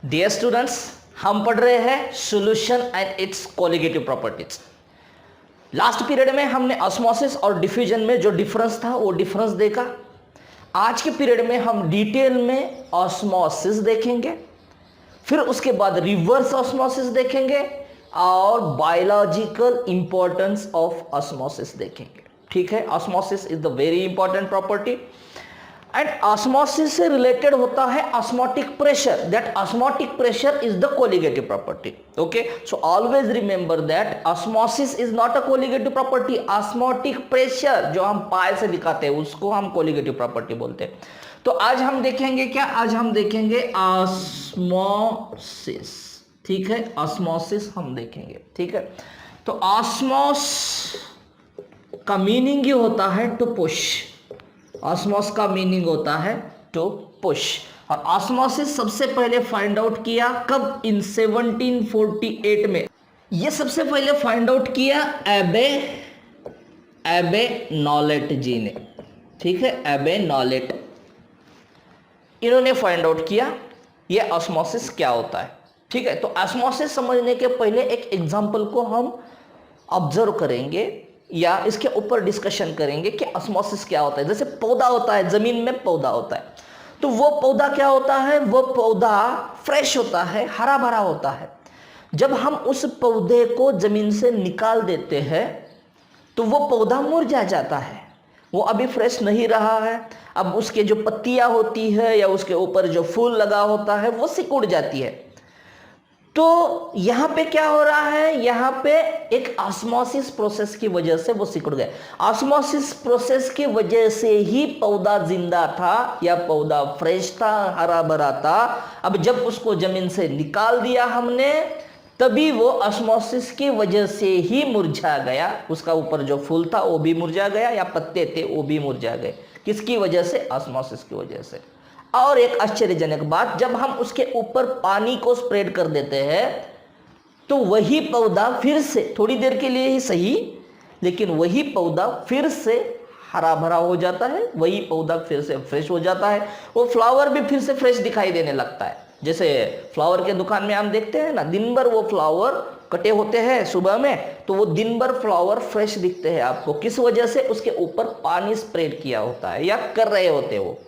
Dear students, हम पढ़ रहे हैं solution and it's colligative properties. Last period में हमने ऑस्मोसिस और डिफ्यूजन में जो डिफरेंस था वो डिफरेंस देखा। आज के पीरियड में हम डिटेल में ऑस्मोसिस देखेंगे, फिर उसके बाद रिवर्स ऑस्मोसिस देखेंगे और बायोलॉजिकल इंपॉर्टेंस ऑफ ऑस्मोसिस देखेंगे। ठीक है, osmosis is the very important property and osmosis से रिलेटेड होता है osmotic pressure. That osmotic pressure is the colligative property. Okay, so always remember that osmosis is not a colligative property. Osmotic pressure जो हम पाए से दिखाते हैं उसको हम कोलिगेटिव प्रॉपर्टी बोलते हैं। तो आज हम देखेंगे क्या, आज हम देखेंगे ऑस्मोसिस। ठीक है, ऑस्मोसिस हम देखेंगे। ठीक है, तो ऑस्मोस का मीनिंग ही होता है टू पुश। ऑस्मोस का मीनिंग होता है टू पुश। और ऑस्मोसिस सबसे पहले फाइंड आउट किया कब? इन 1748 में। ये सबसे पहले फाइंड आउट किया एबे नॉलेट जी ने। ठीक है, एबे नॉलेट, इन्होंने फाइंड आउट किया ये ऑस्मोसिस क्या होता है। ठीक है, तो ऑस्मोसिस समझने के पहले एक एग्जांपल को हम ऑब्जर्व करेंगे या इसके ऊपर डिस्कशन करेंगे कि ऑस्मोसिस क्या होता है। जैसे पौधा होता है, जमीन में पौधा होता है, तो वो पौधा क्या होता है? वो पौधा फ्रेश होता है, हरा भरा होता है। जब हम उस पौधे को जमीन से निकाल देते हैं तो वो पौधा मुरझा जाता है, वो अभी फ्रेश नहीं रहा है। अब उसके जो पत्तियां होती है या उसके ऊपर जो फूल लगा होता है वो सिकुड़ जाती है। तो यहां पे क्या हो रहा है? यहां पे एक ऑस्मोसिस प्रोसेस की वजह से वो सिकुड़ गए। ऑस्मोसिस प्रोसेस की वजह से ही पौधा जिंदा था या पौधा फ्रेश था, हरा भरा था। अब जब उसको जमीन से निकाल दिया हमने तभी वो ऑस्मोसिस की वजह से ही मुरझा गया। उसका ऊपर जो फूल था वो भी मुरझा गया या पत्ते थे वो भी मुरझा गए। किसकी वजह से? ऑस्मोसिस की वजह से। और एक आश्चर्यजनक बात, जब हम उसके ऊपर पानी को स्प्रेड कर देते हैं तो वही पौधा फिर से, थोड़ी देर के लिए ही सही, लेकिन वही पौधा फिर से हरा भरा हो जाता है, वही पौधा फिर से फ्रेश हो जाता है। वो फ्लावर भी फिर से फ्रेश दिखाई देने लगता है। जैसे फ्लावर के दुकान में हम देखते हैं ना, दिन भर वो फ्लावर कटे होते हैं सुबह में, तो वो दिन भर फ्लावर फ्रेश दिखते हैं आपको। किस वजह से? उसके ऊपर पानी स्प्रेड किया होता है या कर रहे होते हैं वो।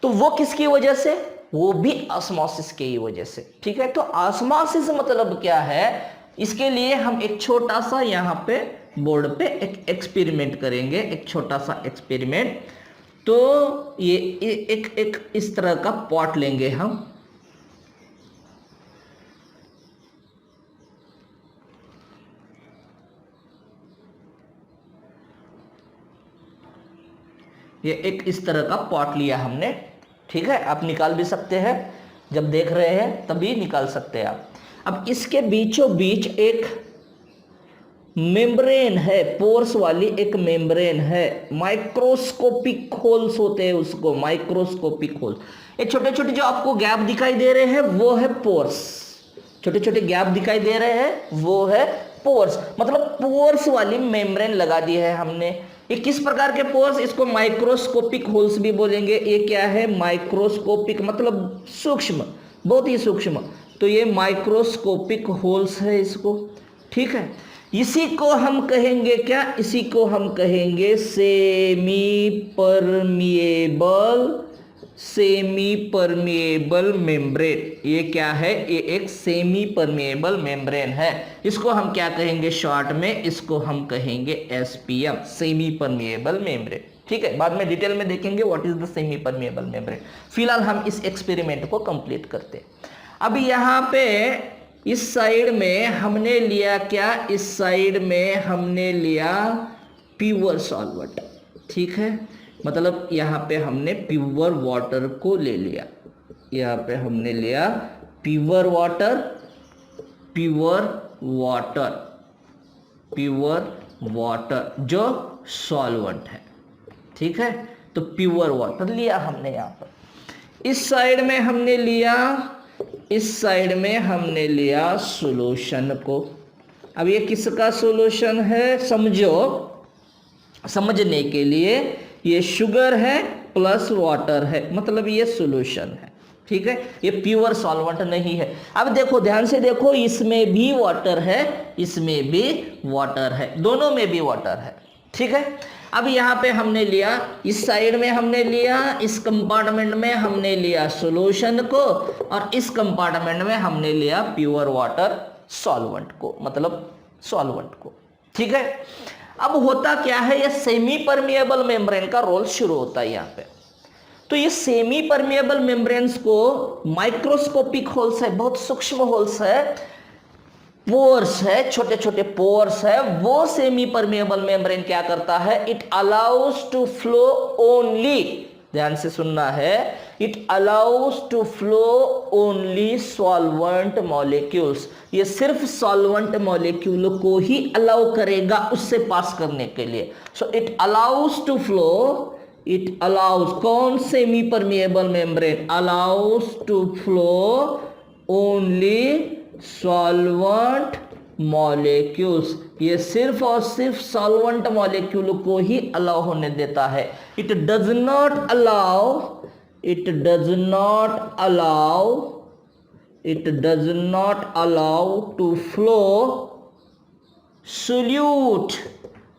तो वो किसकी वजह से? वो भी ऑस्मोसिस की वजह से। ठीक है, तो ऑस्मोसिस मतलब क्या है? इसके लिए हम एक छोटा सा यहाँ पे बोर्ड पे एक एक्सपेरिमेंट करेंगे, एक छोटा सा एक्सपेरिमेंट। तो ये एक इस तरह का पॉट लेंगे हम। ये एक इस तरह का पॉट लिया हमने। ठीक है, आप निकाल भी सकते हैं, जब देख रहे हैं तभी निकाल सकते हैं आप। अब इसके बीचों बीच एक मेम्ब्रेन है, पोर्स वाली एक मेम्ब्रेन है। माइक्रोस्कोपिक होल्स होते हैं उसको, माइक्रोस्कोपिक होल्स। ये छोटे छोटे जो आपको गैप दिखाई दे रहे हैं वो है पोर्स। छोटे छोटे गैप दिखाई दे रहे हैं वो है पोर्स। मतलब पोर्स वाली मेम्ब्रेन लगा दी है हमने। ये किस प्रकार के पोर्स? इसको माइक्रोस्कोपिक होल्स भी बोलेंगे। ये क्या है? माइक्रोस्कोपिक मतलब सूक्ष्म, बहुत ही सूक्ष्म। तो ये माइक्रोस्कोपिक होल्स है इसको। ठीक है, इसी को हम कहेंगे क्या? इसी को हम कहेंगे सेमी परमिएबल मेम्ब्रेन। ये क्या है? ये एक सेमी परमिएबल मेम्ब्रेन है। इसको हम क्या कहेंगे शॉर्ट में? इसको हम कहेंगे एसपीएम, सेमी परमिएबल मेम्ब्रेन। ठीक है, बाद में डिटेल में देखेंगे what is the semi permeable membrane. फिलहाल हम इस एक्सपेरिमेंट को कंप्लीट करते हैं। अब यहाँ पे इस साइड में हमने लिया क्या? इस साइड में हमने लिया प्योर सॉल्वेंट। ठीक है, मतलब यहाँ पे हमने प्योर वाटर को ले लिया। यहाँ पे हमने लिया प्योर वाटर जो सॉल्वेंट है। ठीक है, तो प्योर वाटर लिया हमने यहाँ पर। इस साइड में हमने लिया सॉल्यूशन को। अब ये किसका सॉल्यूशन है? समझो, समझने के लिए ये शुगर है प्लस वाटर है, मतलब ये सॉल्यूशन है। ठीक है, ये प्योर सॉल्वेंट नहीं है। अब देखो ध्यान से देखो, इसमें भी वाटर है, इसमें भी वाटर है, दोनों में भी वाटर है। ठीक है, अब यहाँ पे हमने लिया, इस साइड में हमने लिया, इस कंपार्टमेंट में हमने लिया सॉल्यूशन को, और इस कंपार्टमेंट में हमने लिया प्योर वाटर सॉल्वेंट को, मतलब सॉल्वेंट को। ठीक है, अब होता क्या है, ये सेमी परमिएबल मेम्ब्रेन का रोल शुरू होता है यहाँ पे। तो ये सेमी परमिएबल मेम्ब्रेन्स को माइक्रोस्कोपिक होल्स है, बहुत सूक्ष्म होल्स है, पोर्स है, छोटे छोटे पोर्स है, वो सेमी परमिएबल मेम्ब्रेन क्या करता है, it allows to flow only, ध्यान से सुनना है, it allows to flow only solvent molecules, ये सिर्फ सॉल्वेंट मॉलिक्यूल को ही अलाउ करेगा उससे पास करने के लिए। So it allows to flow, it allows, कौन semi permeable membrane allows to flow only solvent molecules, ये सिर्फ और सिर्फ सॉल्वेंट मॉलिक्यूल को ही अलाउ होने देता है। It does not allow, it does not allow, it does not allow to flow solute.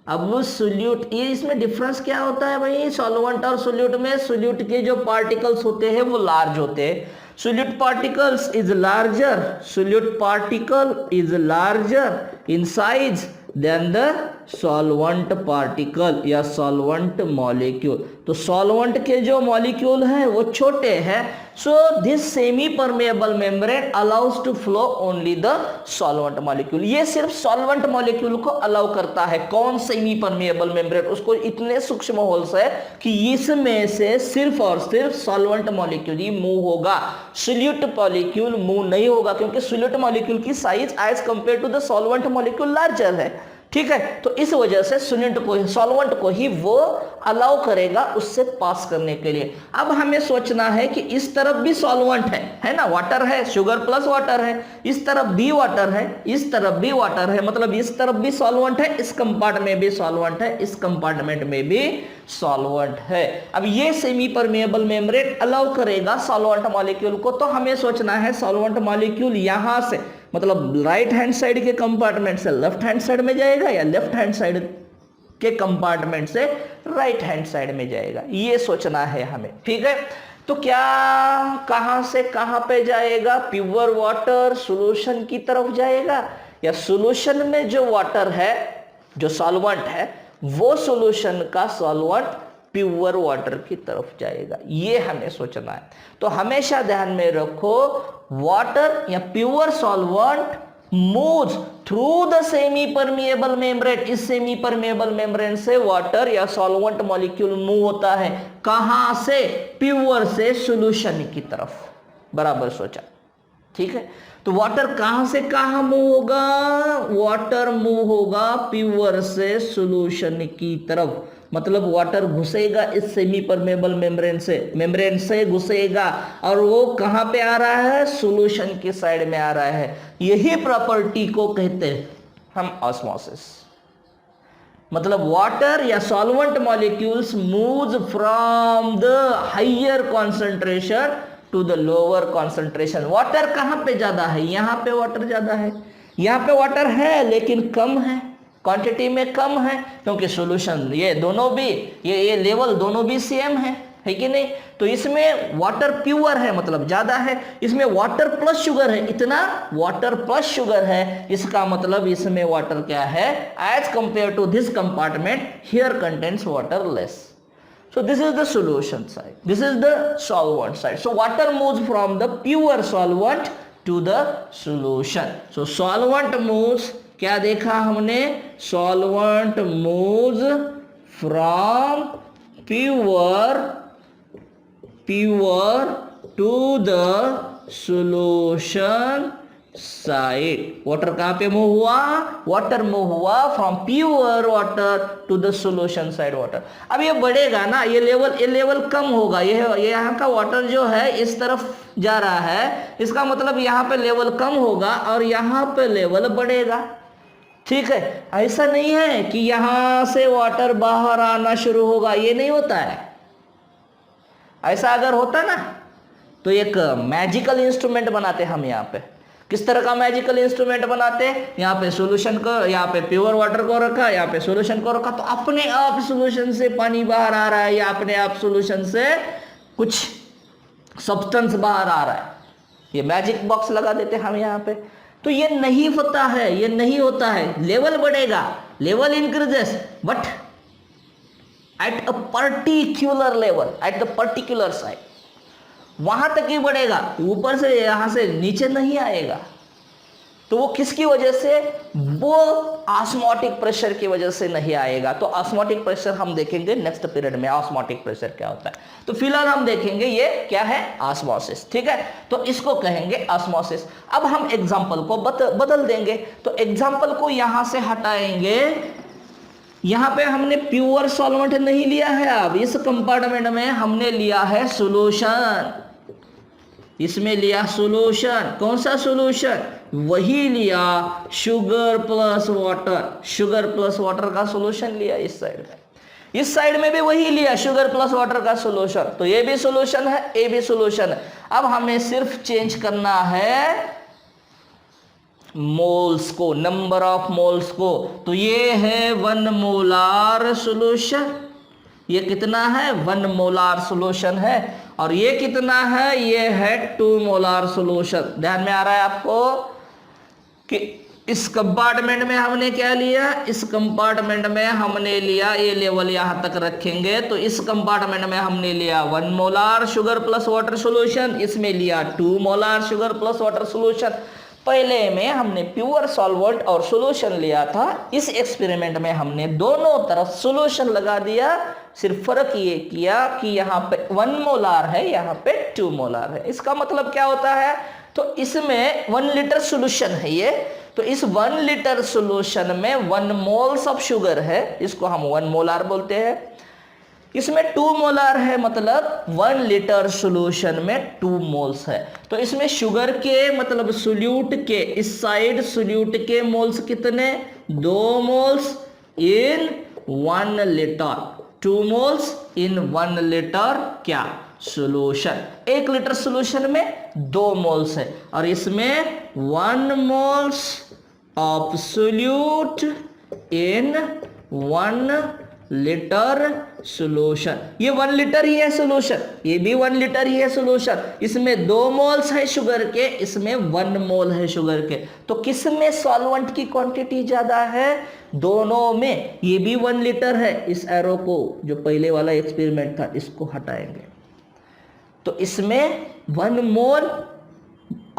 अब वो सोल्यूट, ये इसमें डिफरेंस क्या होता है भाई, सॉल्वेंट और सोल्यूट में, सोल्यूट के जो पार्टिकल्स होते हैं वो लार्ज होते हैं, solute particles is larger, solute particle is larger in size than the solvent particle या solvent molecule। तो solvent के जो molecule है वो छोटे हैं, so this semi permeable membrane allows to flow only the solvent molecule। ये सिर्फ solvent molecule को allow करता है। कौन semi permeable membrane, उसको इतने सूक्ष्म होल्स है कि इसमें से सिर्फ और सिर्फ solvent molecule ही मूव होगा, solute molecule मूव नहीं होगा, क्योंकि solute molecule की size as compare to the solvent molecule larger है। ठीक है, तो इस वजह से सॉल्वेंट को ही वो अलाउ करेगा उससे पास करने के लिए। अब हमें सोचना है कि इस तरफ भी सॉल्वेंट है ना, वाटर है, शुगर प्लस वाटर है, इस तरफ भी वाटर है, इस तरफ भी वाटर है, मतलब इस तरफ भी सॉल्वेंट है, इस कंपार्टमेंट में भी सॉल्वेंट है, इस कंपार्टमेंट में भी सॉल्वेंट है। अब ये सेमी परमेएबल मेम्ब्रेन अलाउ करेगा सॉल्वेंट मॉलिक्यूल को, तो हमें सोचना है सॉल्वेंट मॉलिक्यूल यहां से, मतलब राइट हैंड साइड के कंपार्टमेंट से लेफ्ट हैंड साइड में जाएगा या लेफ्ट हैंड साइड के कंपार्टमेंट से राइट हैंड साइड में जाएगा, ये सोचना है हमें। ठीक है, तो क्या कहां से कहां पे जाएगा, प्योर वाटर सॉल्यूशन की तरफ जाएगा, या सॉल्यूशन में जो वाटर है, जो सॉल्वेंट है, वो सॉल्यूशन का सॉल्वेंट प्योर वाटर की तरफ जाएगा, ये हमें सोचना है। तो हमेशा ध्यान में रखो, वाटर या pure solvent moves through the semi permeable membrane, इस सेमी परमिएबल मेम्ब्रेन से वाटर या सॉल्वेंट मॉलिक्यूल मूव होता है, कहां से, प्योर से सॉल्यूशन की तरफ, बराबर सोचा। ठीक है, तो वाटर कहां से कहां मूव होगा, वाटर मूव होगा प्योर से सॉल्यूशन की तरफ, मतलब वाटर घुसेगा इस सेमी परमेबल मेम्ब्रेन से घुसेगा, और वो कहां पे आ रहा है, सॉल्यूशन की साइड में आ रहा है। यही प्रॉपर्टी को कहते हैं हम ऑस्मोसिस, मतलब वाटर या solvent molecules moves from the higher concentration to the lower concentration. Water कहां पे ज्यादा है, यहां पे वाटर ज्यादा है, यहां पे वाटर है लेकिन कम है, क्वांटिटी में कम है, क्योंकि सॉल्यूशन ये दोनों भी, ये लेवल दोनों भी सेम है कि नहीं। तो इसमें वाटर प्योर है मतलब ज्यादा है, इसमें वाटर प्लस शुगर है, इतना वाटर प्लस शुगर है, इसका मतलब इसमें वाटर क्या है, as compare to this compartment here contains water less. So this is the solution side, this is the solvent side. So water moves from the pure solvent to the solution. So solvent moves, क्या देखा हमने, solvent moves from pure to the solution side. Water कहां पे move हुआ, water move हुआ from pure water to the solution side water. अब ये बढ़ेगा ना, ये लेवल कम होगा, ये यहाँ का वाटर जो है इस तरफ जा रहा है, इसका मतलब यहाँ पे लेवल कम होगा और यहाँ पे लेवल बढ़ेगा। ठीक है, ऐसा नहीं है कि यहां से वाटर बाहर आना शुरू होगा, ये नहीं होता है। ऐसा अगर होता ना तो एक मैजिकल इंस्ट्रूमेंट बनाते हम यहाँ पे। किस तरह का मैजिकल इंस्ट्रूमेंट बनाते हैं? यहाँ पे सॉल्यूशन को, यहाँ पे प्योर वाटर को रखा, यहाँ पे सॉल्यूशन को रखा, तो अपने आप सॉल्यूशन से पानी बाहर आ रहा है या अपने आप सॉल्यूशन से कुछ सब्सटेंस बाहर आ रहा है। ये मैजिक बॉक्स लगा देते हैं हम यहाँ पे। तो ये नहीं होता है, ये नहीं होता है। लेवल बढ़ेगा, level increases, but at a particular level, at the particular side, वहां तक ही बढ़ेगा, ऊपर से यहां से नीचे नहीं आएगा। तो वो किसकी वजह से? वो ऑस्मोटिक प्रेशर की वजह से नहीं आएगा। तो ऑस्मोटिक प्रेशर हम देखेंगे नेक्स्ट पीरियड में, ऑस्मोटिक प्रेशर क्या होता है। तो फिलहाल हम देखेंगे ये क्या है, ऑस्मोसिस। ठीक है, तो इसको कहेंगे ऑस्मोसिस। अब हम एग्जांपल को बदल देंगे। तो एग्जांपल को यहां से हटाएंगे। यहां पे हमने प्योर सॉल्वेंट नहीं लिया है, अब इस कंपार्टमेंट में हमने लिया है सॉल्यूशन। इसमें लिया सॉल्यूशन। कौन सा सॉल्यूशन? वही लिया, sugar plus water. Sugar plus water का सॉल्यूशन लिया इस साइड में। इस साइड में भी वही लिया, शुगर प्लस वाटर का सॉल्यूशन। तो ये भी सॉल्यूशन है, ये भी सॉल्यूशन है। अब हमें सिर्फ चेंज करना है मोल्स को, नंबर ऑफ मोल्स को। तो ये है 1 मोलार सॉल्यूशन। ये कितना है? 1 मोलार सॉल्यूशन है। और ये कितना है? ये है 2 मोलार सॉल्यूशन। ध्यान में आ रहा है आपको कि इस कंपार्टमेंट में हमने क्या लिया? इस कंपार्टमेंट में हमने लिया, ये लेवल यहां तक रखेंगे, तो इस कंपार्टमेंट में हमने लिया 1 molar sugar plus water solution, इसमें लिया 2 molar sugar plus water solution. पहले में हमने प्योर सॉल्वेंट और सॉल्यूशन लिया था, इस एक्सपेरिमेंट में हमने दोनों तरफ सॉल्यूशन लगा दिया। सिर्फ फर्क ये किया कि यहाँ पे 1 मोलार है, यहाँ पे 2 मोलार है। इसका मतलब क्या होता है? तो इसमें 1 लीटर सॉल्यूशन है ये, तो इस 1 लीटर सॉल्यूशन में 1 मोल्स ऑफ शुगर है, इसको हम 1 मोलार बोलते हैं। इसमें 2 मोलार है, मतलब 1 लीटर सॉल्यूशन में 2 मोल्स है। तो इसमें शुगर के मतलब सोल्यूट के, इस साइड सोल्यूट के मोल्स कितने? 2 मोल्स इन 1 लीटर। 2 मोल्स इन 1 लीटर क्या? सॉल्यूशन। 1 लीटर सॉल्यूशन में 2 मोल्स है, और इसमें 1 moles of solute in 1 litre solution. ये 1 लीटर ही है सॉल्यूशन, ये भी 1 लीटर ही है सॉल्यूशन। इसमें 2 मोल्स है शुगर के, इसमें 1 मोल है शुगर के। तो किस में सॉल्वेंट की क्वांटिटी ज्यादा है? दोनों में। ये भी 1 लीटर है। इस एरो को, जो पहले वाला एक्सपेरिमेंट था, इसको हटाएंगे, तो इसमें 1 मोल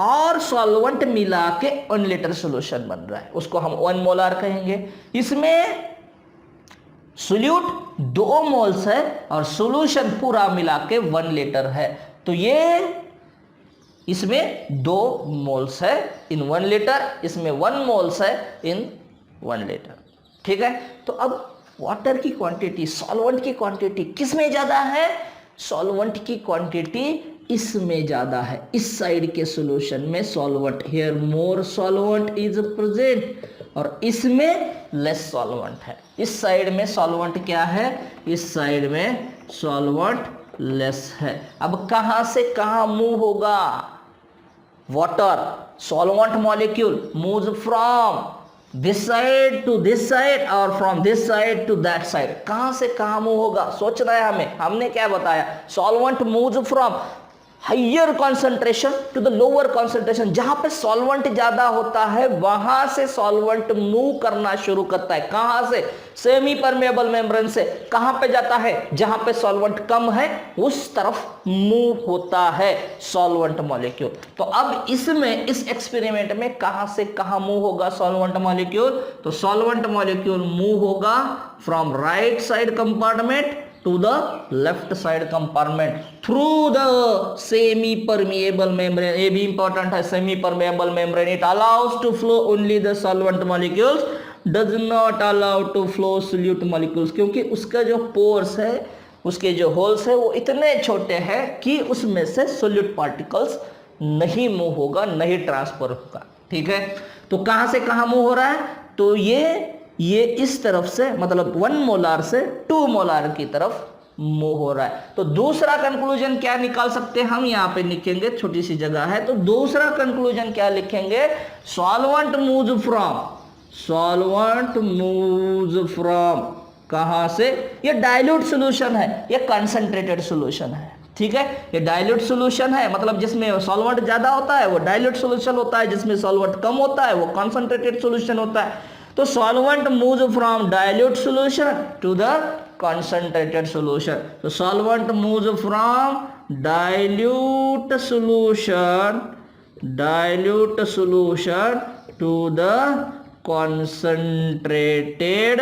और सॉल्वेंट मिला के 1 लीटर सॉल्यूशन बन रहा है, उसको हम 1 मोलार कहेंगे। इसमें सोल्यूट 2 मोल्स है और सॉल्यूशन पूरा मिला के 1 लीटर है। तो ये इसमें 2 मोल्स है इन 1 लीटर, इसमें 1 मोल्स है इन 1 लीटर। ठीक है, तो अब वाटर की क्वांटिटी, सॉल्वेंट की क्वांटिटी किस में ज्यादा है? सॉल्वेंट की क्वांटिटी इसमें ज्यादा है, इस साइड के सॉल्यूशन में solvent, here more solvent is present, और इसमें लेस सॉल्वेंट है। इस साइड में सॉल्वेंट क्या है? इस साइड में सॉल्वेंट लेस है। अब कहां से कहां मूव होगा water? Solvent molecule moves from this side to this side और from this side to that side. कहां से कहां मूव होगा सोचना है हमें। हमने क्या बताया? Solvent moves from higher concentration to the lower concentration. जहां पे सॉल्वेंट ज्यादा होता है वहां से सॉल्वेंट मूव करना शुरू करता है। कहां से? सेमी परमेबल मेम्ब्रेन से। कहां पे जाता है? जहां पे सॉल्वेंट कम है उस तरफ मूव होता है सॉल्वेंट मॉलिक्यूल। तो अब इसमें, इस एक्सपेरिमेंट में कहां से कहां मूव होगा सॉल्वेंट मॉलिक्यूल? तो सॉल्वेंट मॉलिक्यूल मूव होगा from right side compartment to the left side compartment through the semi permeable membrane. ये भी important है, semi permeable membrane. It allows to flow only the solvent molecules, does not allow to flow solute molecules, क्योंकि उसका जो pores है, उसके जो holes है, वो इतने छोटे हैं कि उसमें से solute particles नहीं मूव होगा, नहीं ट्रांसफर होगा। ठीक है, तो कहां से कहां मूव हो रहा है? तो ये इस तरफ से, मतलब 1 मोलार से 2 मोलार की तरफ मूव हो रहा है। तो दूसरा कंक्लूजन क्या निकाल सकते हैं हम, यहाँ पे लिखेंगे, छोटी सी जगह है, तो दूसरा कंक्लूजन क्या लिखेंगे, सॉल्वेंट मूव्स फ्रॉम कहां से, ये डाइल्यूट सॉल्यूशन है, ये कंसंट्रेटेड सॉल्यूशन है, ठीक है, ये डाइल्यूट सॉल्यूशन है, मतलब जिसमें सॉल्वेंट ज्यादा होता है वो डाइल्यूट सॉल्यूशन होता है, जिसमें सॉल्वेंट कम होता है वो कंसंट्रेटेड सॉल्यूशन होता है। तो solvent moves from dilute solution to the concentrated solution. So solvent moves from dilute solution to the concentrated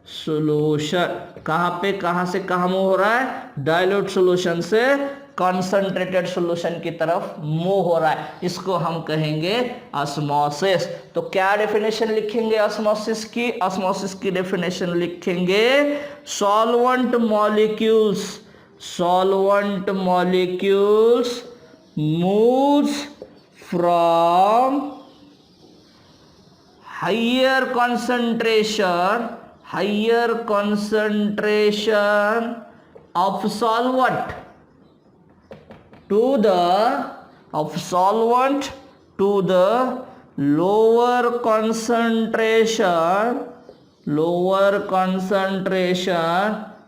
solution. कहां से कहां मूव हो रहा है, डाइल्यूट सॉल्यूशन से कंसंट्रेटेड सॉल्यूशन की तरफ मूव हो रहा है, इसको हम कहेंगे ऑस्मोसिस। तो क्या डेफिनेशन लिखेंगे ऑस्मोसिस की डेफिनेशन लिखेंगे, solvent molecules moves from higher concentration of solvent to the lower concentration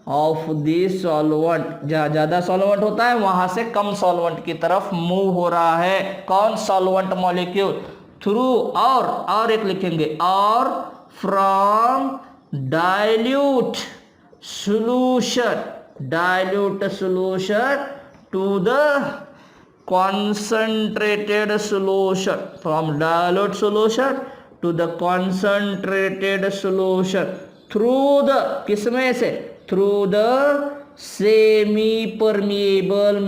of the solvent। जहाँ ज्यादा सॉल्वेंट होता है वहां से कम सॉल्वेंट की तरफ मूव हो रहा है कौन, सॉल्वेंट मॉलिक्यूल, थ्रू और एक लिखेंगे, और from dilute solution to the concentrated solution, from dilute solution to the concentrated solution through the किसमें से, through the semi permeable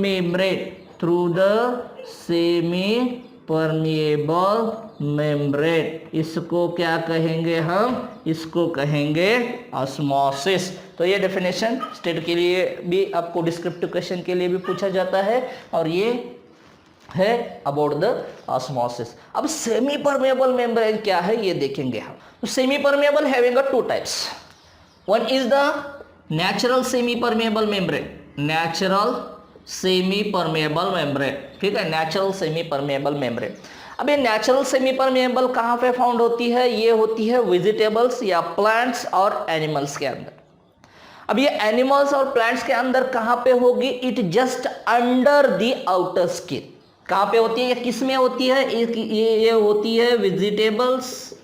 membrane। इसको क्या कहेंगे हम, इसको कहेंगे ऑस्मोसिस। तो ये डेफिनेशन स्टेट के लिए भी, आपको डिस्क्रिप्टिव क्वेश्चन के लिए भी पूछा जाता है, और ये है अबाउट द ऑस्मोसिस। अब सेमी परमेबल मेम्ब्रेन क्या है ये देखेंगे हम। तो semi permeable having two types, one is the natural semi permeable membrane, ठीक है, नेचुरल सेमी परमेबल मेम्ब्रेन। अब ये नेचुरल सेमी परमेबल कहाँ पे फाउंड होती है, ये होती है वेजिटेबल्स या प्लांट्स और एनिमल्स के अंदर। अब ये एनिमल्स और प्लांट्स के अंदर कहाँ पे होगी, it just under the outer skin. कहाँ पे होती है, ये किस में होती है, ये होती है वेजिटेबल्स,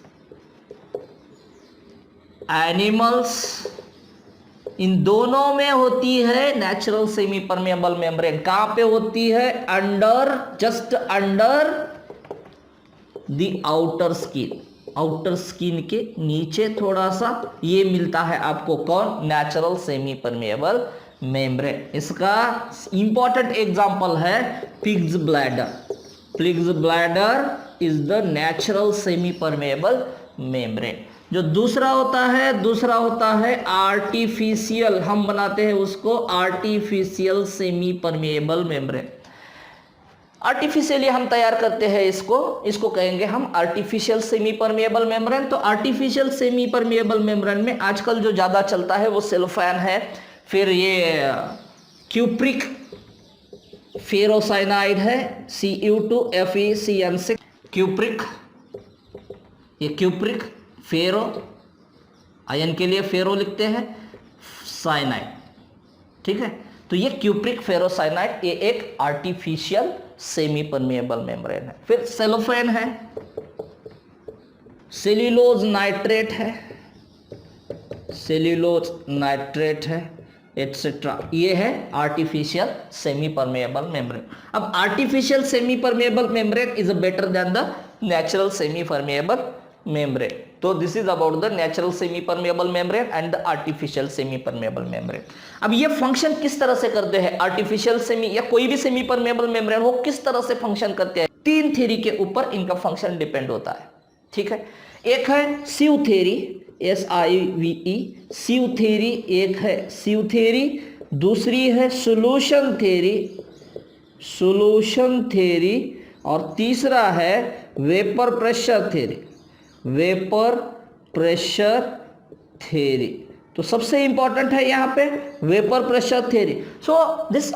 एनिमल्स, इन दोनों में होती है नेचुरल सेमी परमेबल मेम्ब्रेन। कहाँ पे होती है, under, just under the outer skin के नीचे थोड़ा सा ये मिलता है आपको, कौन, नेचुरल सेमी परमेबल मेम्ब्रेन। इसका इंपॉर्टेंट एग्जांपल है pigs bladder is the natural semi permeable membrane. जो दूसरा होता है आर्टिफिशियल, हम बनाते हैं उसको artificial semi permeable membrane. Artificially हम तैयार करते हैं इसको कहेंगे हम आर्टिफिशियल सेमी परमेबल मेम्ब्रेन। तो आर्टिफिशियल सेमी परमेबल मेम्ब्रेन में आजकल जो ज़्यादा चलता है वो सेलोफैन है, फिर ये क्यूप्रिक फेरोसाइनाइड है, Cu2FeCN6, क्यूप्रिक फेरो, आयन के लिए फेरो लिखते हैं, साइनाइड, ठीक है। तो ये क्यूप्रिक फेरोसाइनाइड, ये एक आर्टिफिशियल सेमी परमेबल मेम्ब्रेन है। फिर सेलोफेन है, सेल्यूलोज नाइट्रेट है, एटसेट्रा, ये है आर्टिफिशियल सेमी परमेबल मेम्ब्रेन। अब artificial semi permeable membrane is better than the natural semi permeable membrane. तो this is about the natural semi permeable membrane and the artificial semi permeable membrane. अब ये function किस तरह से करते हैं, artificial semi या कोई भी सेमी परमेबल मेम्ब्रेन हो, किस तरह से फंक्शन करते हैं, तीन थ्योरी के ऊपर इनका फंक्शन डिपेंड होता है, ठीक है। एक है सिव थ्योरी, SIVE, सिव थ्योरी, एक है सिव थ्योरी, दूसरी है सॉल्यूशन थ्योरी, और तीसरा है वेपर प्रेशर थ्योरी। तो सबसे इंपॉर्टेंट है यहाँ पे vapour pressure theory. So this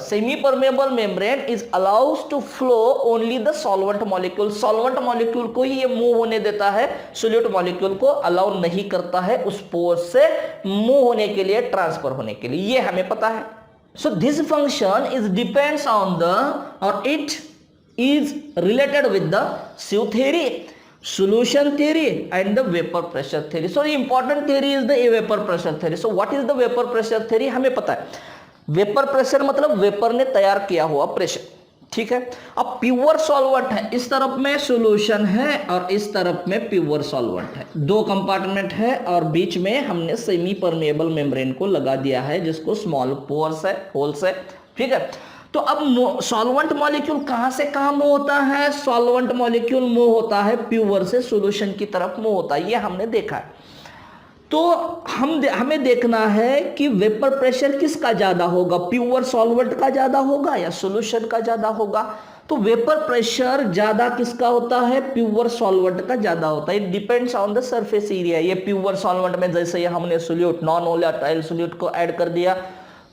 semi permeable membrane is allows to flow only the solvent molecule. Solvent molecule को ही ये मूव होने देता है, सोल्यूट मॉलिक्यूल को अलाउ नहीं करता है उस पोर से मूव होने के लिए, ट्रांसफर होने के लिए, ये हमें पता है। So this function is depends on the और it is related with the sieve theory, solution theory and the vapor pressure theory. So the important theory is the vapor pressure theory. So what is the vapor pressure theory? हमें पता है vapour pressure मतलब vapour ने तैयार किया हुआ pressure, ठीक है। अब प्योर सॉल्वेंट है, इस तरफ में सॉल्यूशन है और इस तरफ में प्योर सॉल्वेंट है, दो कंपार्टमेंट है और बीच में हमने सेमी परमेबल मेम्ब्रेन को लगा दिया है जिसको स्मॉल पोर्स है, होल्स है, ठीक है। तो अब सॉल्वेंट मॉलिक्यूल कहां से कहां मूव होता है? सॉल्वेंट मॉलिक्यूल मूव होता है प्योर से सॉल्यूशन की तरफ मूव होता है, ये हमने देखा है। तो हमें देखना है कि वेपर प्रेशर किसका ज्यादा होगा, प्योर सॉल्वेंट का ज्यादा होगा या सॉल्यूशन का ज्यादा होगा? तो वेपर प्रेशर ज्यादा किसका होता है? प्योर सॉल्वेंट का ज्यादा होता है। It depends on the surface area. ये प्योर सॉल्वेंट में जैसे ये हमने सोल्यूट, नॉन वोलेटाइल सोल्यूट को ऐड कर दिया,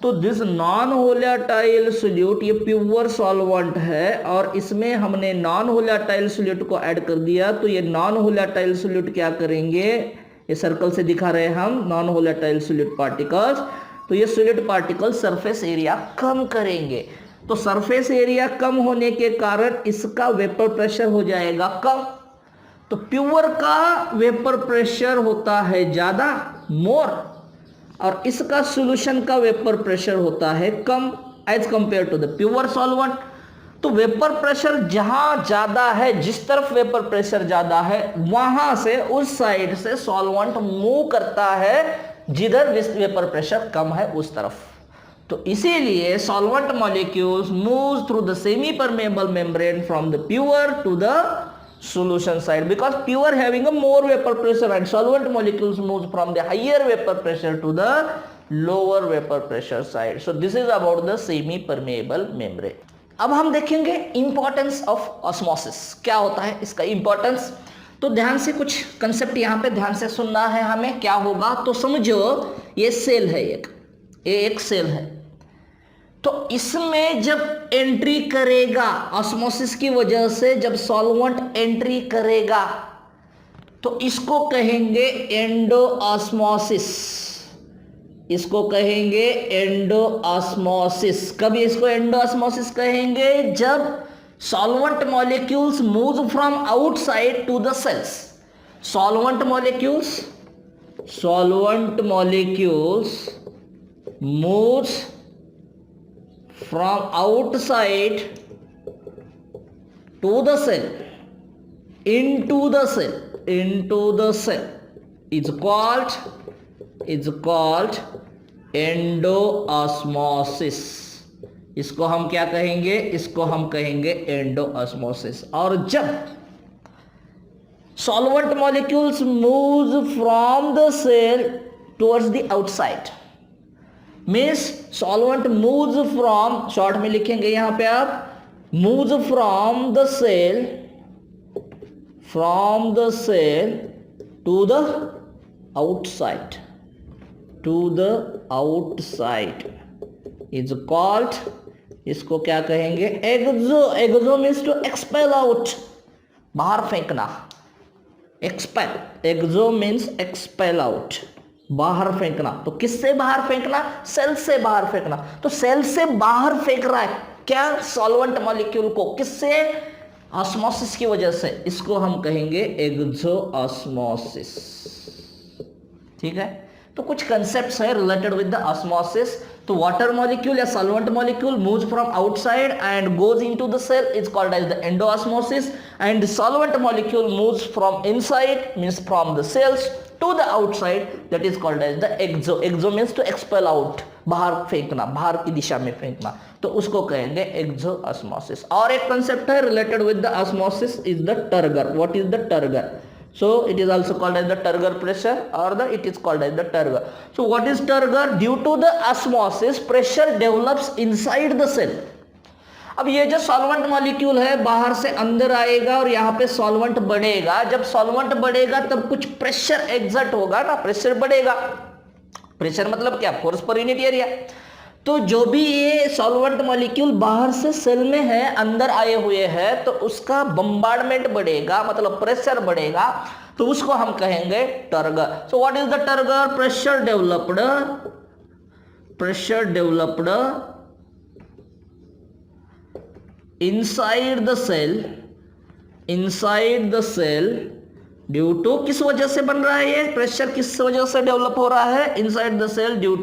तो दिस नॉन वोलेटाइल सोल्यूट ये प्योर सॉल्वेंट है और इसमें हमने नॉन वोलेटाइल सोल्यूट को ऐड कर दिया, तो ये नॉन वोलेटाइल सोल्यूट क्या करेंगे, ये सर्कल से दिखा रहे हैं हम नॉन वोलेटाइल सोल्यूट पार्टिकल्स, तो ये सोल्यूट पार्टिकल सरफेस एरिया कम करेंगे। तो सरफेस एरिया कम होने के कारण इसका वेपर प्रेशर हो जाएगा कम। तो प्योर का वेपर प्रेशर होता है ज्यादा, मोर, और इसका सॉल्यूशन का वेपर प्रेशर होता है कम as compare to the pure solvent. तो वेपर प्रेशर जहां ज्यादा है, जिस तरफ वेपर प्रेशर ज्यादा है वहां से, उस साइड से सॉल्वेंट मूव करता है जिधर वेपर प्रेशर कम है उस तरफ। तो इसीलिए solvent molecules move through the semi permeable membrane from the pure to the solution side, because pure having a more vapor pressure and solvent molecules moves from the higher vapor pressure to the lower vapor pressure side. So this is about the semi permeable membrane. अब हम देखेंगे importance of osmosis, क्या होता है इसका importance. तो ध्यान से कुछ कंसेप्ट यहाँ पे ध्यान से सुनना है हमें। क्या होगा, तो समझो ये सेल है, एक सेल है, तो इसमें जब एंट्री करेगा ऑस्मोसिस की वजह से, जब सॉल्वेंट एंट्री करेगा तो इसको कहेंगे एंडोऑस्मोसिस, इसको कहेंगे एंडोऑस्मोसिस। कब इसको एंडोऑस्मोसिस कहेंगे? जब solvent molecules move from outside to the cells. Solvent molecules moves from outside to the cell into the cell is called endosmosis. इसको हम क्या कहेंगे? इसको हम कहेंगे एंडोऑस्मोसिस। और जब solvent molecules move from the cell towards the outside, means solvent moves from, short में लिखेंगे यहां पे आप, moves from the cell to the outside is called, इसको क्या कहेंगे? Exo means to expel out, बाहर फेंकना, एक्सो मीन्स एक्सपेल आउट, बाहर फेंकना। तो किससे बाहर फेंकना? सेल से बाहर फेंकना। तो सेल से बाहर फेंक रहा है क्या? सॉल्वेंट मॉलिक्यूल को, किससे? ऑस्मोसिस की वजह से। इसको हम कहेंगे एक्सोऑस्मोसिस, ठीक है। तो कुछ कंसेप्ट्स है रिलेटेड विद द ऑस्मोसिस। तो वाटर मॉलिक्यूल या solvent molecule moves from outside and goes into the cell is called as the endosmosis, and solvent molecule moves from inside means from the cells to the outside, that is called as the exo means to expel out, बाहर फेंकना, बाहर की दिशा में फेंकना, तो उसको कहेंगे एक्सोऑस्मोसिस। और एक कंसेप्ट है related with the osmosis is the turgor. What is the turgor? so it is also called as the turgor pressure or it is called as the turgor. So what is turgor? Due to the osmosis, pressure develops inside the cell. अब ये जो solvent molecule है बाहर से अंदर आएगा और यहाँ पे सॉल्वेंट बढ़ेगा। जब सॉल्वेंट बढ़ेगा तब कुछ प्रेशर एग्जर्ट होगा ना, प्रेशर बढ़ेगा। प्रेशर मतलब क्या, फोर्स पर यूनिट एरिया। तो जो भी ये सॉल्वेंट मॉलिक्यूल बाहर से सेल में है, अंदर आए हुए हैं, तो उसका बम्बार्डमेंट बढ़ेगा, मतलब प्रेशर बढ़ेगा, तो उसको हम कहेंगे turgor. So what is the turgor? Pressure developed inside the cell due to, किस वजह से बन रहा है ये प्रेशर, किस वजह से डेवलप हो रहा है inside the cell? Due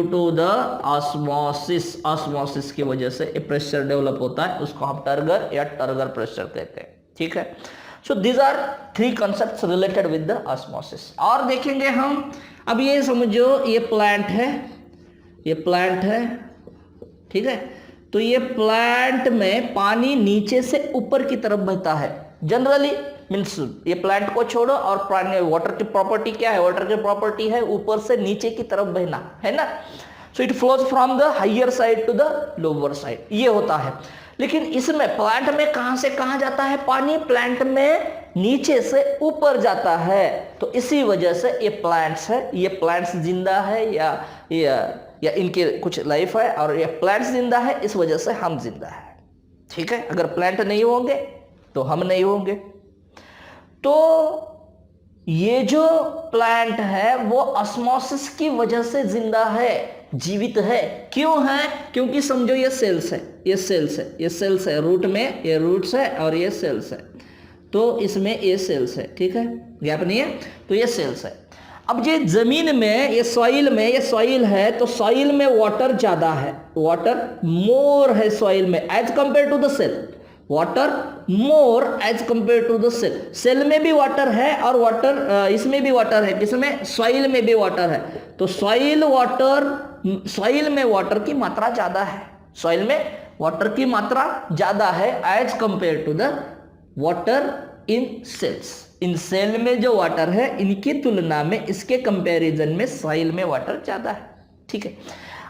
to the osmosis की वजह से ये प्रेशर डेवलप होता है, उसको हम टर्गर या टर्गर प्रेशर कहते हैं। ठीक है, so these are 3 concepts related with the osmosis. और देखेंगे हम, अब ये समझो ये प्लांट है, ठीक है, तो ये प्लांट में पानी नीचे से ऊपर की तरफ बहता है जनरली, मीन्स ये प्लांट को छोड़ो, और वाटर की प्रॉपर्टी क्या है? वाटर की प्रॉपर्टी है ऊपर से नीचे की तरफ बहना, है ना। So it flows from the higher side to the lower side, ये होता है। लेकिन इसमें प्लांट में कहां से कहां जाता है पानी? प्लांट में नीचे से ऊपर जाता है। तो इसी वजह से ये प्लांट्स है, ये प्लांट्स जिंदा है या इनके कुछ लाइफ है, और ये प्लांट्स जिंदा है, इस वजह से हम जिंदा है। ठीक है, अगर प्लांट नहीं होंगे तो हम नहीं होंगे। तो ये जो प्लांट है वो ऑस्मोसिस की वजह से जिंदा है, जीवित है। क्यों है? क्योंकि समझो ये सेल्स है, रूट में ये रूट्स है और ये सेल्स है, तो इसमें ये सेल्स है, ठीक है, गैप नहीं है, तो ये सेल्स है। अब ये जमीन में, ये सॉइल है, तो सॉइल में वाटर ज्यादा है, वाटर मोर है सॉइल में as compare to the cell, water more as compare to the cell. Cell में भी वाटर है और वाटर इसमें भी वाटर है, किसमें? सॉइल में भी वाटर है। तो सॉइल में वाटर की मात्रा ज्यादा है, सॉइल में वाटर की मात्रा ज्यादा है as compare to the water in cells. इन सेल में जो वाटर है इनकी तुलना में, इसके कंपैरिजन में सॉइल में वाटर ज्यादा है। ठीक है,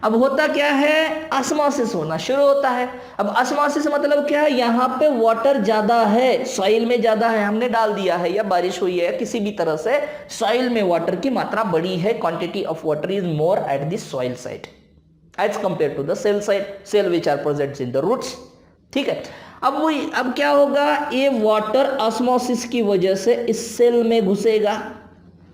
अब होता क्या है? ऑस्मोसिस होना शुरू होता है। अब ऑस्मोसिस मतलब क्या है? यहाँ पे वाटर ज्यादा है, सॉइल में ज्यादा है, हमने डाल दिया है या बारिश हुई है, किसी भी तरह से सॉइल में वाटर की मात्रा बढ़ी है, quantity of water is more at the soil side as compare to the cell side, cell which are present in the roots. ठीक है, अब क्या होगा? ये वाटर ऑस्मोसिस की वजह से इस सेल में घुसेगा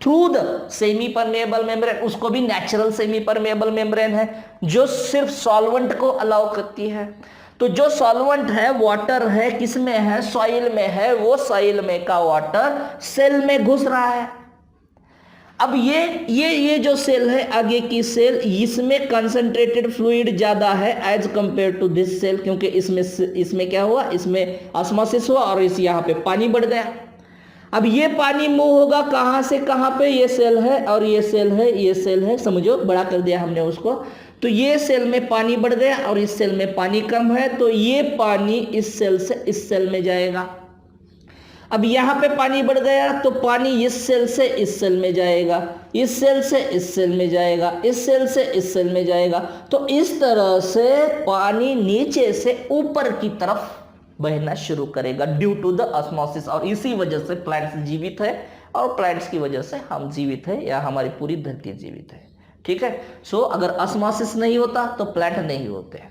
through the semi permeable membrane, उसको भी नेचुरल सेमी परमेबल मेम्ब्रेन है जो सिर्फ सॉल्वेंट को अलाउ करती है। तो जो सॉल्वेंट है, वाटर है, किसमें है? सॉइल में है, वो सॉइल में का वाटर सेल में घुस रहा है। अब ये जो सेल है, आगे की सेल, इसमें कंसंट्रेटेड फ्लूइड ज्यादा है as compare to this cell, क्योंकि इसमें क्या हुआ? इसमें ऑस्मोसिस हुआ और इस यहाँ पे पानी बढ़ गया। अब ये पानी मूव होगा कहां से कहां पे? ये सेल है और ये सेल है, ये सेल है, समझो बड़ा कर दिया हमने उसको। तो ये सेल में पानी बढ़ गया और इस सेल में पानी कम है, तो ये पानी इस सेल से इस सेल में जाएगा। अब यहाँ पे पानी बढ़ गया तो पानी इस सेल से इस सेल में जाएगा, इस सेल से इस सेल में जाएगा, इस सेल से इस सेल में जाएगा। तो इस तरह से पानी नीचे से ऊपर की तरफ बहना शुरू करेगा ड्यू टू द ऑस्मोसिस, और इसी वजह से प्लांट्स जीवित है और प्लांट्स की वजह से हम जीवित है या हमारी पूरी धरती जीवित है। ठीक है, सो अगर ऑस्मोसिस नहीं होता तो प्लांट नहीं होते।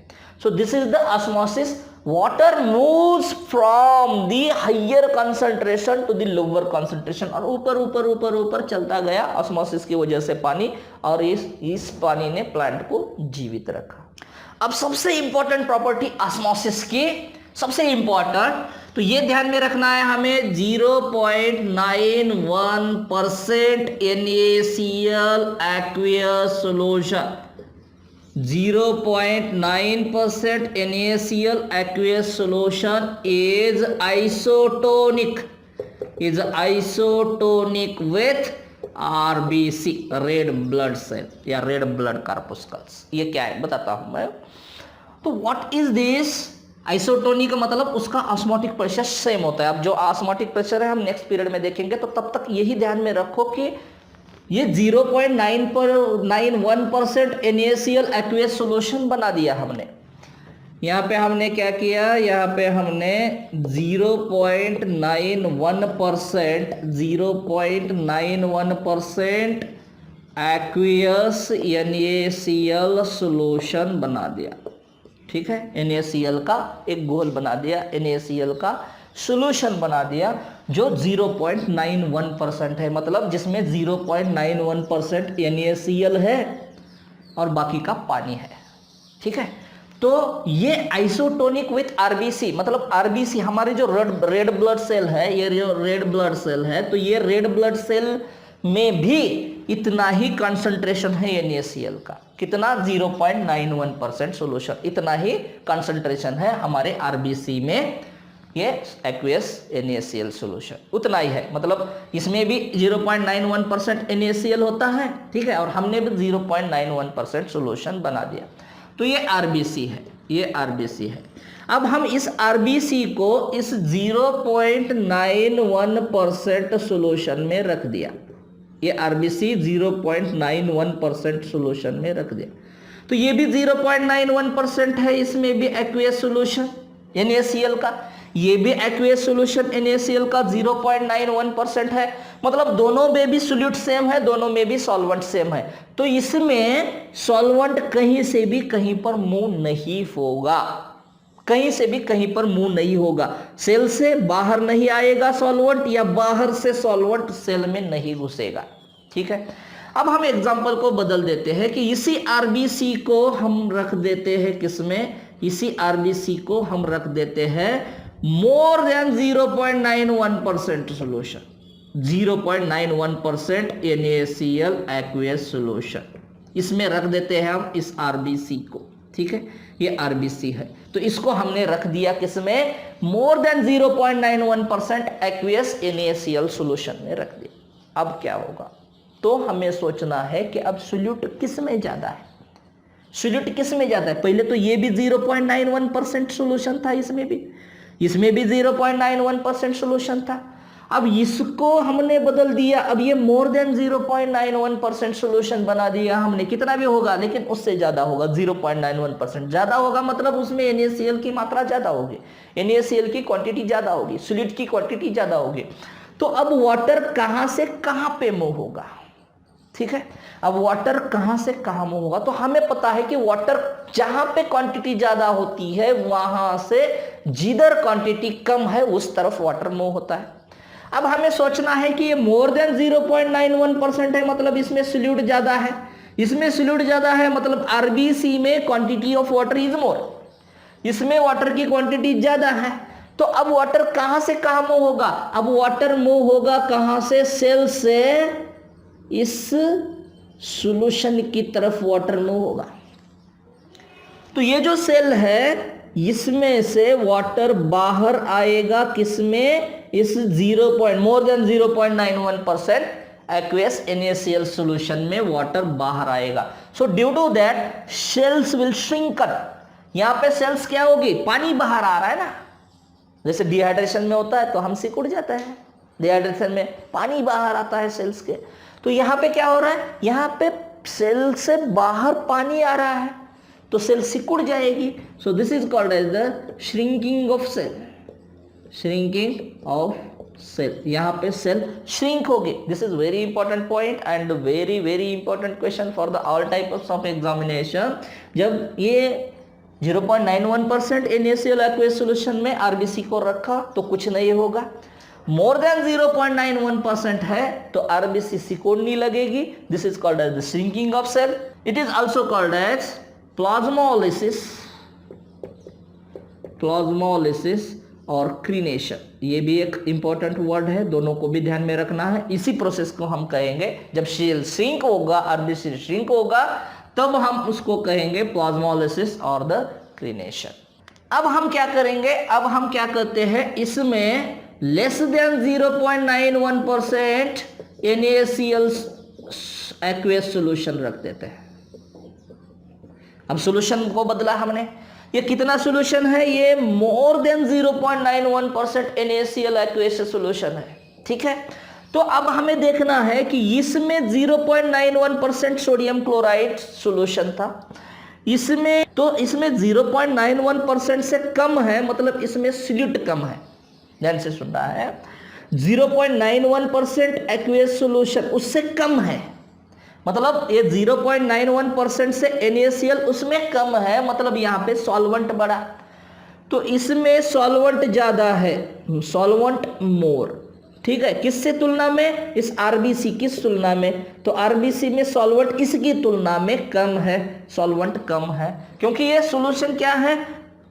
So this is the osmosis. Water moves from the higher concentration to the lower concentration, और ऊपर ऊपर ऊपर ऊपर चलता गया ऑस्मोसिस की वजह से पानी, और इस पानी ने प्लांट को जीवित रखा। अब सबसे इंपॉर्टेंट प्रॉपर्टी ऑस्मोसिस की, सबसे इंपॉर्टेंट, तो ये ध्यान में रखना है हमें, 0.91% NaCl aqueous solution, 0.9% NaCl aqueous solution is isotonic with RBC, red blood cell या रेड ब्लड कार्पुस्कल्स। ये क्या है बताता हूं मैं। तो व्हाट इज दिस? आइसोटोनिक का मतलब उसका ऑस्मोटिक प्रेशर सेम होता है। अब जो ऑस्मोटिक प्रेशर है हम नेक्स्ट पीरियड में देखेंगे, तो तब तक यही ध्यान में रखो कि ये 0.91% NaCl एक्वियस सॉल्यूशन बना दिया हमने। यहाँ पे हमने क्या किया? यहाँ पे हमने 0.91% एक्वियस NaCl सोल्यूशन बना दिया। ठीक है, NaCl का एक घोल बना दिया, NaCl का सोल्यूशन बना दिया जो 0.91% है, मतलब जिसमें 0.91% NaCl है और बाकी का पानी है। ठीक है, तो ये आइसोटोनिक विथ आरबीसी, मतलब आरबीसी हमारे जो रेड ब्लड सेल है, ये जो रेड ब्लड सेल है, तो ये रेड ब्लड सेल में भी इतना ही कंसंट्रेशन है NaCl का। कितना? 0.91% सोल्यूशन, इतना ही कंसंट्रेशन है हमारे आरबीसी में ये एक्वियस NaCl सोल्यूशन, उतना ही है। मतलब इसमें भी 0.91% NaCl होता है। ठीक है, और हमने भी 0.91% सोल्यूशन बना दिया। तो ये आरबीसी है, ये आरबीसी है। अब हम इस आरबीसी को इस 0.91% सोल्यूशन में रख दिया। ये आरबीसी 0.91% सोल्यूशन में रख दिया, तो ये भी 0.91% है, इसमें भी एक्वियस सोल्यूशन NaCl का, ये भी एक्वियस सोल्यूशन NaCl का 0.91% है। मतलब दोनों में भी सोल्यूट सेम है, दोनों में भी सॉल्वेंट सेम है। तो इसमें सॉल्वेंट कहीं से भी कहीं पर मूव नहीं होगा, कहीं से भी कहीं पर मूव नहीं होगा। सेल से बाहर नहीं आएगा सॉल्वेंट, या बाहर से सॉल्वेंट सेल में नहीं घुसेगा। ठीक है, अब हम एग्जांपल को बदल देते हैं कि इसी आरबीसी को हम रख देते हैं किसमें, इसी आरबीसी को हम रख देते हैं मोर than 0.91% solution, 0.91% NaCl aqueous solution, इसमें रख देते हैं हम इस आरबीसी को। ठीक है, ये आरबीसी है, तो इसको हमने रख दिया किसमें, मोर देन 0.91% एक्वियस NaCl सोल्यूशन में रख दिया। अब क्या होगा, तो हमें सोचना है कि अब सोल्यूट किस में ज्यादा है, सोल्यूट किस में ज्यादा है। पहले तो ये भी 0.91% सोल्यूशन था, इसमें भी 0.91% सोल्यूशन था। अब इसको हमने बदल दिया, अब ये मोर देन 0.91% सोल्यूशन बना दिया हमने। कितना भी होगा लेकिन उससे ज्यादा होगा, 0.91% ज्यादा होगा, मतलब उसमें NaCl की मात्रा ज्यादा होगी, NaCl की क्वांटिटी ज्यादा होगी, सोल्यूट की क्वांटिटी ज्यादा होगी। तो अब वाटर कहां से कहां पे मूव होगा। ठीक है, अब वाटर कहां से कहां मूव होगा, तो हमें पता है कि वाटर जहां पे क्वांटिटी ज्यादा होती है वहां से जिधर क्वांटिटी कम है उस तरफ वाटर मूव होता है। अब हमें सोचना है कि ये मोर देन 0.91% है, मतलब इसमें सोल्यूट ज्यादा है, इसमें सोल्यूट ज्यादा है, मतलब आरबीसी में क्वांटिटी ऑफ वाटर इज मोर, इसमें वाटर की क्वांटिटी ज्यादा है। तो अब वाटर कहां से कहां मूव होगा, अब वाटर मूव होगा कहां से, सेल से इस सॉल्यूशन की तरफ वाटर मूव होगा। तो ये जो सेल है इसमें से वाटर बाहर आएगा किसमें, इस more than 0.91% aqueous NaCl solution में वाटर बाहर आएगा। So due to that cells will shrink on, यहां पे सेल्स क्या होगी, पानी बाहर आ रहा है ना, जैसे डिहाइड्रेशन में होता है तो हम सिकुड़ जाता है, डिहाइड्रेशन में पानी बाहर आता है सेल्स के। तो यहां पे क्या हो रहा है, यहां पे सेल से बाहर पानी आ रहा है तो सेल सिकुड़ जाएगी। So this is called as the shrinking of cell, shrinking of cell, यहां पे सेल श्रिंक होगी। This is very important point and very very important question for the all types of examination. जब ये 0.91% NaCl aqueous solution में RBC को रखा तो कुछ नहीं होगा, मोर देन 0.91% है तो आरबीसी सिकुड़ने लगेगी। This is called as the shrinking of cell. It is also called as plasmolysis और क्रीनेशन, ये भी एक इंपॉर्टेंट वर्ड है, दोनों को भी ध्यान में रखना है। इसी प्रोसेस को हम कहेंगे, जब सेल श्रिंक होगा, आरबीसी श्रिंक होगा, तब हम उसको कहेंगे प्लाज्मोलिसिस और द क्रीनेशन। अब हम क्या करेंगे, अब हम क्या करते हैं, इसमें less than 0.91% NaCl aqueous solution रख देते हैं। अब सॉल्यूशन को बदला हमने, ये कितना सॉल्यूशन है, ये मोर देन 0.91% NaCl एक्वियस सॉल्यूशन है। ठीक है, तो अब हमें देखना है कि इसमें 0.91% सोडियम क्लोराइड सॉल्यूशन था, इसमें तो इसमें 0.91% से कम है, मतलब इसमें सोल्यूट कम है। ध्यान से सुन रहा है, 0.91% एक्वियस सॉल्यूशन उससे कम है, मतलब ये 0.91% से NaCl उसमें कम है, मतलब यहाँ पे सॉल्वेंट बढ़ा। तो इसमें सॉल्वेंट ज्यादा है, सॉल्वेंट मोर, ठीक है, किससे तुलना में, इस आरबीसी किस तुलना में, तो आरबीसी में सॉल्वेंट इसकी तुलना में कम है, सॉल्वेंट कम है, क्योंकि ये सॉल्यूशन क्या है,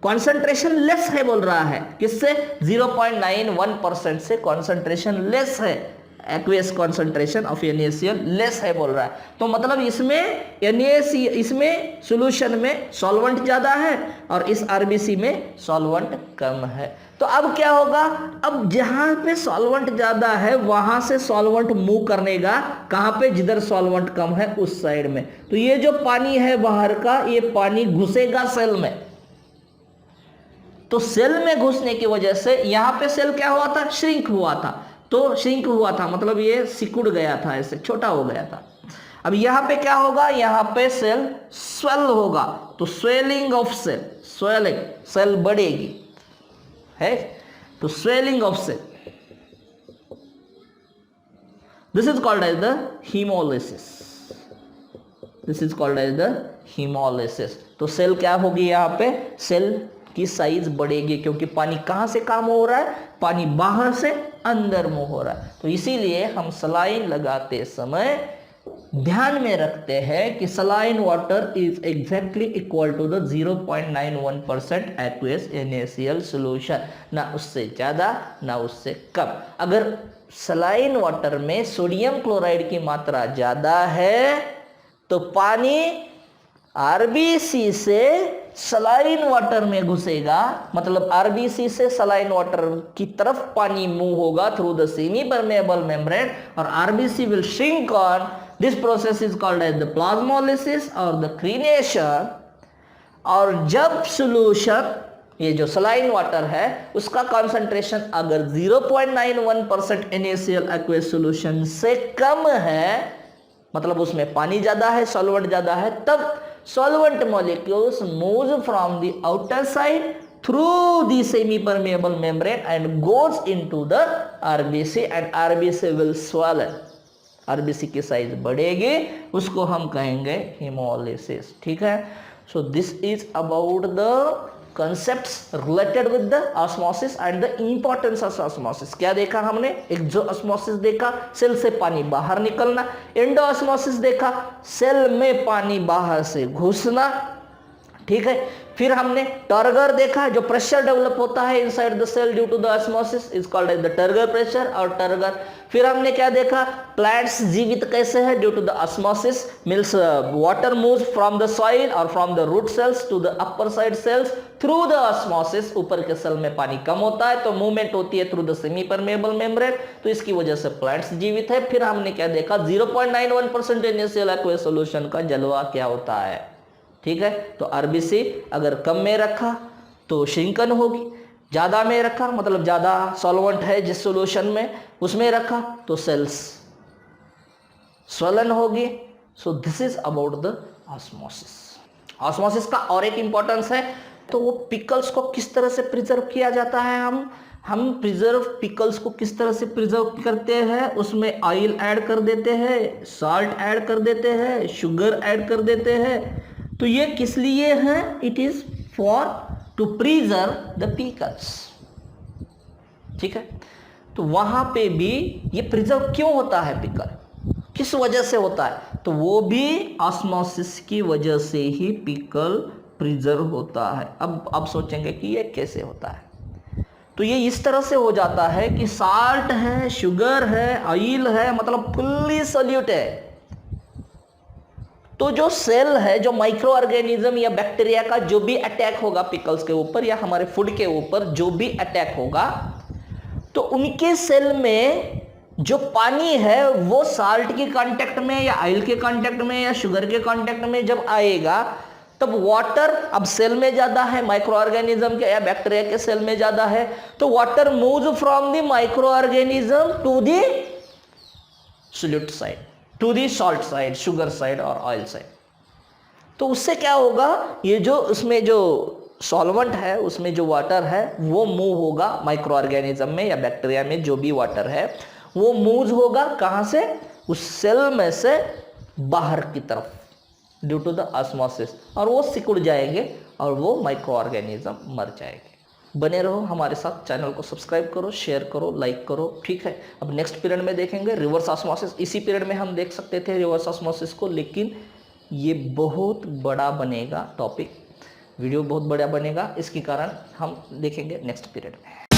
कॉन्सेंट्रेशन लेस है बोल रहा है, किससे, 0.91% से कॉन्सेंट्रेशन लेस है, aqueous concentration of NaCl less है बोल रहा है। तो मतलब इसमें NaCl, इसमें सॉल्यूशन में सॉल्वेंट ज्यादा है और इस आरबीसी में सॉल्वेंट कम है। तो अब क्या होगा, अब जहां पे सॉल्वेंट ज्यादा है वहां से सॉल्वेंट मूव करनेगा कहां पे, जिधर सॉल्वेंट कम है उस साइड में। तो ये जो पानी है बाहर का, ये पानी घुसेगा सेल में, तो सेल में घुसने की वजह से यहां पे सेल क्या हुआ था, श्रिंक हुआ था, तो श्रिंक हुआ था मतलब ये सिकुड़ गया था, ऐसे छोटा हो गया था। अब यहां पे क्या होगा, यहां पे सेल स्वेल होगा, तो swelling of cell, swelling, cell बढ़ेगी है, तो swelling of cell, this is called as the haemolysis, this is called as the haemolysis. तो सेल क्या होगी, यहां पे सेल की साइज बढ़ेगी, क्योंकि पानी कहां से काम हो रहा है, पानी बाहर से अंदर मुंह हो रहा है। तो इसीलिए हम सलाइन लगाते समय ध्यान में रखते हैं कि saline water is exactly equal to the 0.91% aqueous NaCl solution, ना उससे ज्यादा ना उससे कम। अगर सलाइन वाटर में सोडियम क्लोराइड की मात्रा ज्यादा है तो पानी आरबीसी से सलाइन वाटर में घुसेगा, मतलब आरबीसी से सलाइन वाटर की तरफ पानी मूव होगा through the semi permeable membrane, और RBC will shrink on, this process is called as the plasmolysis और द क्रीनेशन। और जब सॉल्यूशन, ये जो सलाइन वाटर है उसका कंसंट्रेशन अगर 0.91% NaCl एक्वेस सॉल्यूशन से कम है, मतलब उसमें पानी ज्यादा है, सॉल्वेंट ज्यादा है, तब solvent molecules moves from the outer side through the semi-permeable membrane and goes into the RBC and RBC will swell. RBC की साइज बढ़ेगी, उसको हम कहेंगे hemolysis, ठीक है। So this is about the concepts related with the osmosis and the importance of osmosis। क्या देखा हमने, एक जो osmosis देखा, सेल से पानी बाहर निकलना, एंडोऑस्मोसिस देखा, सेल में पानी बाहर से घुसना, ठीक है। फिर हमने टर्गर देखा, जो प्रेशर डेवलप होता है inside the cell due to the osmosis is called as the turgor pressure और टर्गर। फिर हमने क्या देखा, प्लांट्स जीवित कैसे है, due to the osmosis means water moves from the soil और from the root cells to the upper side cells through the osmosis. ऊपर के सेल में पानी कम होता है तो मूवमेंट होती है through the semi permeable membrane, तो इसकी वजह से प्लांट्स जीवित है। फिर हमने क्या देखा, 0.91% NaCl एक्वेस सॉल्यूशन का जलवा क्या होता है, ठीक है। तो आरबीसी अगर कम में रखा तो श्रिंकन होगी, ज्यादा में रखा मतलब ज्यादा सॉल्वेंट है जिस सॉल्यूशन में उसमें रखा तो सेल्स स्वलन होगी। सो this is about the osmosis. Osmosis का और एक इंपॉर्टेंस है, तो वो पिकल्स को किस तरह से प्रिजर्व किया जाता है, हम प्रिजर्व पिकल्स को किस तरह से प्रिजर्व करते हैं, उसमें ऑयल ऐड कर देते हैं, सॉल्ट ऐड कर देते हैं, शुगर ऐड कर देते हैं। तो ये किस लिए है, it is for to preserve the pickles, ठीक है। तो वहां पे भी ये प्रिजर्व क्यों होता है, पिकल किस वजह से होता है, तो वो भी ऑस्मोसिस की वजह से ही पिकल प्रिजर्व होता है। अब सोचेंगे कि ये कैसे होता है, तो ये इस तरह से हो जाता है कि साल्ट है, शुगर है, ऑयल है, मतलब फुल्ली सोल्यूट है। तो जो सेल है, जो माइक्रो ऑर्गेनिज्म या बैक्टीरिया का जो भी अटैक होगा पिकल्स के ऊपर या हमारे फूड के ऊपर जो भी अटैक होगा, तो उनके सेल में जो पानी है वो साल्ट के कांटेक्ट में या ऑयल के कांटेक्ट में या शुगर के कांटेक्ट में जब आएगा, तब वाटर अब सेल में ज्यादा है, माइक्रो ऑर्गेनिज्म के या बैक्टीरिया के सेल में ज्यादा है, तो water moves from the micro organism to the solute side, to the salt side, sugar side और ऑयल साइड। तो उससे क्या होगा, ये जो उसमें जो सॉल्वेंट है, उसमें जो वाटर है वो मूव होगा माइक्रो ऑर्गेनिज्म में या बैक्टीरिया में, जो भी वाटर है वो मूव होगा कहां से, उस सेल में से बाहर की तरफ ड्यू टू द ऑस्मोसिस, और वो सिकुड़ जाएंगे और वो माइक्रो ऑर्गेनिज्म मर जाएंगे। बने रहो हमारे साथ, चैनल को सब्सक्राइब करो, शेयर करो, लाइक करो, ठीक है। अब नेक्स्ट पीरियड में देखेंगे रिवर्स ऑस्मोसिस। इसी पीरियड में हम देख सकते थे रिवर्स ऑस्मोसिस को, लेकिन ये बहुत बड़ा बनेगा टॉपिक, वीडियो बहुत बड़ा बनेगा, इसके कारण हम देखेंगे नेक्स्ट पीरियड में।